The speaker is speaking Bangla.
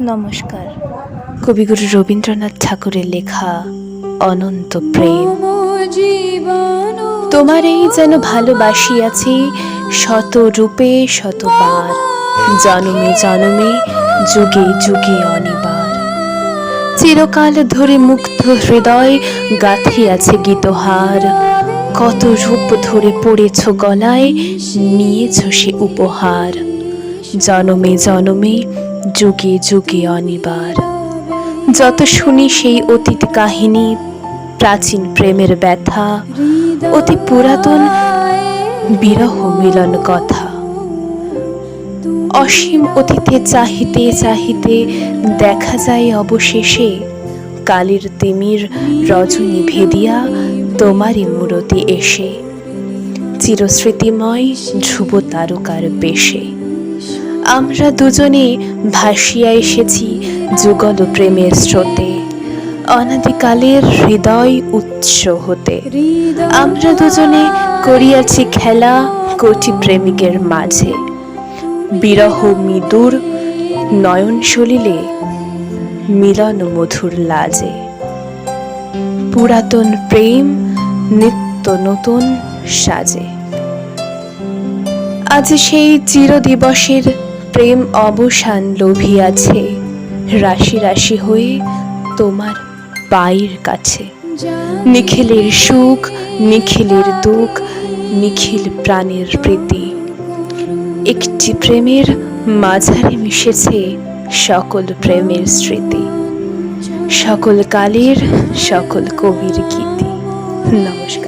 নমস্কার। কবিগুরু রবীন্দ্রনাথ ঠাকুরের লেখা অনন্ত প্রেম। তোমার এই যেন ভালোবাসিয়াছি শত রূপে শতবার, জনমে জনমে যুগে যুগে অনিবার। চিরকাল ধরে মুগ্ধ হৃদয় গাঁথিয়াছে গীতহার, কত রূপ ধরে পড়েছ গলায়, নিয়েছ সে উপহার। জনমে জনমে যুগে যুগে অনিবার। যত শুনি সেই অতীত কাহিনী, প্রাচীন প্রেমের ব্যথা, অতি পুরাতন বিরহ মিলন কথা। অসীম অতীতে চাহিতে চাহিতে দেখা যায় অবশেষে কালের তিমির রজনী ভেদিয়া তোমারই মূরতি এসে, চিরস্মৃতিময় ধ্রুব তারকার বেশে। আমরা দুজনে ভাসিয়া এসেছি যুগল প্রেমের স্রোতে, অনাদিকালের হৃদয় উৎস হতে। আমরা দুজনে করিয়াছি খেলা কোটি প্রেমিকের মাঝে, বিরহ মৃদুর নয়ন সলিলে মিলন মধুর লাজে। পুরাতন প্রেম নিত্য নতুন সাজে। আজ সেই চিরদিবসের প্রেম অবসান লোভিয়াছে, রাশি রাশি হয়ে তোমার পায়ের কাছে। নিখিলের সুখ নিখিলের দুঃখ, নিখিল প্রাণের প্রীতি, একটি প্রেমের মাঝারে মিশেছে সকল প্রেমের স্মৃতি, সকল কালের সকল কবির গীতি। নমস্কার।